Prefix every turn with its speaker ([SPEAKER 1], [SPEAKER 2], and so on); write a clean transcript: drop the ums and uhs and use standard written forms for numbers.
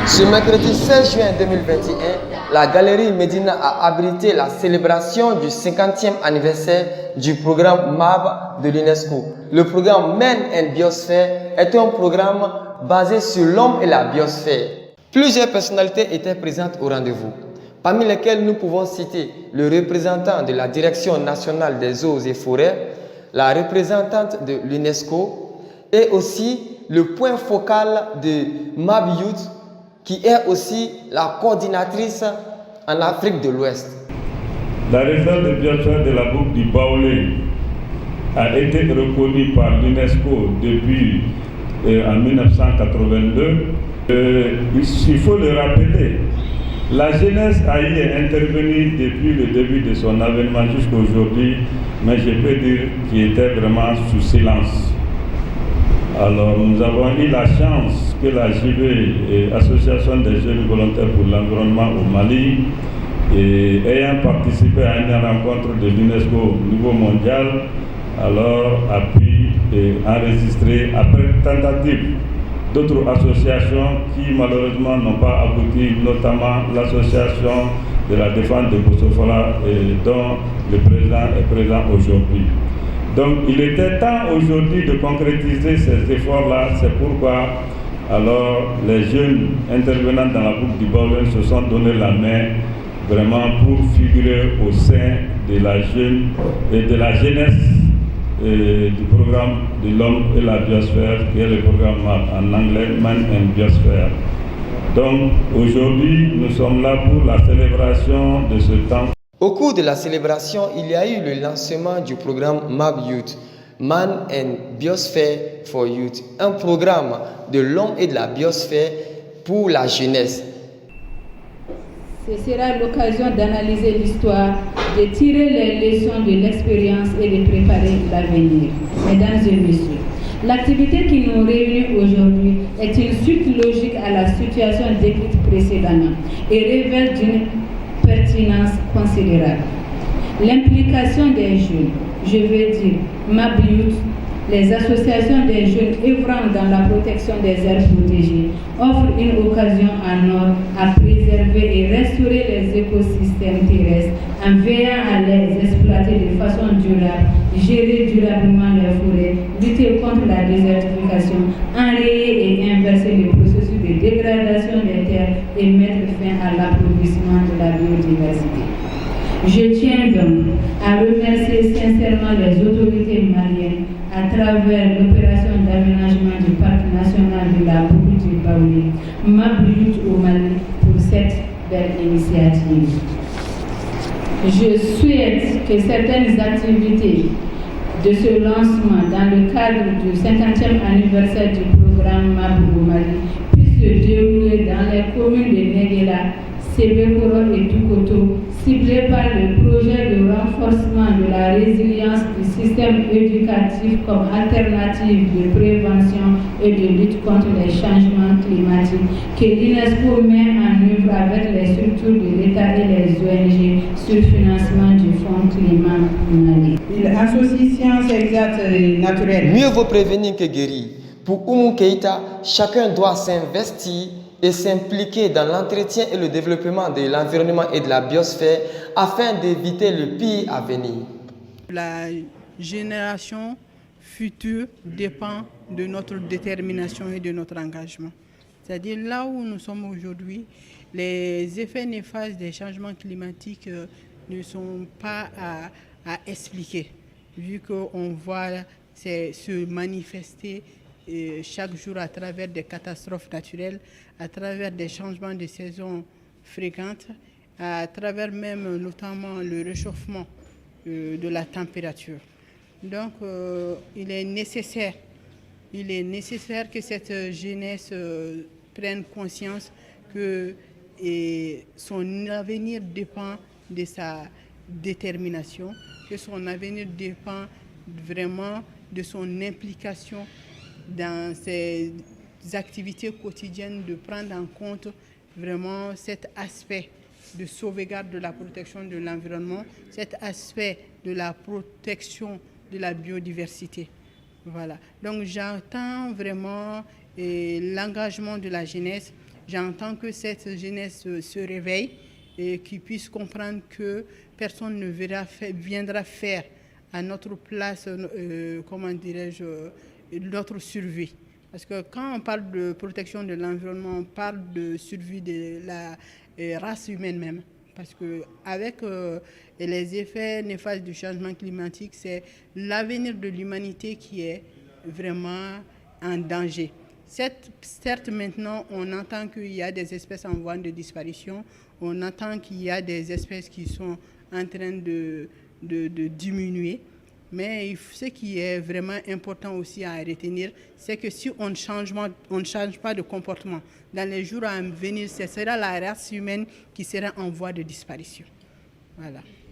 [SPEAKER 1] Ce mercredi 16 juin 2021, la Galerie Médina a abrité la célébration du 50e anniversaire du programme MAB de l'UNESCO. Le programme Men and Biosphère est un programme basé sur l'homme et la biosphère. Plusieurs personnalités étaient présentes au rendez-vous, parmi lesquelles nous pouvons citer le représentant de la Direction nationale des eaux et forêts, la représentante de l'UNESCO et aussi le point focal de MAB Youth, qui est aussi la coordinatrice en Afrique de l'Ouest.
[SPEAKER 2] La réserve de biosphère de la boucle du Baoulé a été reconnue par l'UNESCO depuis en 1982. Il faut le rappeler, la jeunesse a y intervenu depuis le début de son avènement jusqu'à aujourd'hui, mais je peux dire qu'il était vraiment sous silence. Alors nous avons eu la chance que la JV, Association des jeunes volontaires pour l'environnement au Mali, ayant participé à une rencontre de l'UNESCO au niveau mondial, alors a pu enregistrer après tentative d'autres associations qui malheureusement n'ont pas abouti, notamment l'association de la défense de Bossofala dont le président est présent aujourd'hui. Donc il était temps aujourd'hui de concrétiser ces efforts-là, c'est pourquoi alors les jeunes intervenants dans la boucle du Baoulé se sont donné la main vraiment pour figurer au sein de la jeunesse du programme de l'homme et la biosphère, qui est le programme en anglais Man and Biosphère. Donc aujourd'hui, nous sommes là pour la célébration de ce temps.
[SPEAKER 1] Au cours de la célébration, il y a eu le lancement du programme MAB Youth, Man and Biosphere for Youth, un programme de l'homme et de la biosphère pour la jeunesse.
[SPEAKER 3] Ce sera l'occasion d'analyser l'histoire, de tirer les leçons de l'expérience et de préparer l'avenir. Mesdames et messieurs, l'activité qui nous réunit aujourd'hui est une suite logique à la situation décrite précédemment et révèle d'une pertinence considérable. L'implication des jeunes, je veux dire MAB Youth, les associations des jeunes œuvrant dans la protection des aires protégées, offrent une occasion en or à préserver et restaurer les écosystèmes terrestres en veillant à les exploiter de façon durable, gérer durablement les forêts, lutter contre la désertification, enrayer et inverser les processus de dégradation des terres et mettre fin à l'appauvrissement de la biodiversité. Je tiens donc à remercier sincèrement les autorités maliennes à travers l'opération d'aménagement du parc national de la boucle du Baoulé, MAB Youth au Mali, pour cette belle initiative. Je souhaite que certaines activités de ce lancement dans le cadre du 50e anniversaire du programme MAB au Mali puissent se dérouler dans les communes de Néguéla, Sébékoro et Toukoto, ciblé par le projet de renforcement de la résilience du système éducatif comme alternative de prévention et de lutte contre les changements climatiques que l'UNESCO met en œuvre avec les structures de l'État et les ONG sur le financement du Fonds climat Mali.
[SPEAKER 4] Il associe sciences exactes et naturelles.
[SPEAKER 1] Mieux vaut prévenir que guérir. Pour Oumou Keïta, chacun doit s'investir et s'impliquer dans l'entretien et le développement de l'environnement et de la biosphère afin d'éviter le pire à venir.
[SPEAKER 4] La génération future dépend de notre détermination et de notre engagement. C'est-à-dire là où nous sommes aujourd'hui, les effets néfastes des changements climatiques ne sont pas à expliquer, vu qu'on voit se manifester chaque jour à travers des catastrophes naturelles, à travers des changements de saison fréquents, à travers même notamment le réchauffement de la température. Donc il est nécessaire que cette jeunesse prenne conscience que son avenir dépend de sa détermination, que son avenir dépend vraiment de son implication dans ses activités quotidiennes, de prendre en compte vraiment cet aspect de sauvegarde de la protection de l'environnement, cet aspect de la protection de la biodiversité. Voilà. Donc j'entends vraiment l'engagement de la jeunesse. J'entends que cette jeunesse se réveille et qu'ils puissent comprendre que personne ne viendra faire à notre place, comment dirais-je, notre survie. Parce que quand on parle de protection de l'environnement, on parle de survie de la race humaine même. Parce qu'avec les effets néfastes du changement climatique, c'est l'avenir de l'humanité qui est vraiment en danger. Certes, maintenant, on entend qu'il y a des espèces en voie de disparition, on entend qu'il y a des espèces qui sont en train de diminuer, mais ce qui est vraiment important aussi à retenir, c'est que si on ne change pas de comportement, dans les jours à venir, ce sera la race humaine qui sera en voie de disparition. Voilà.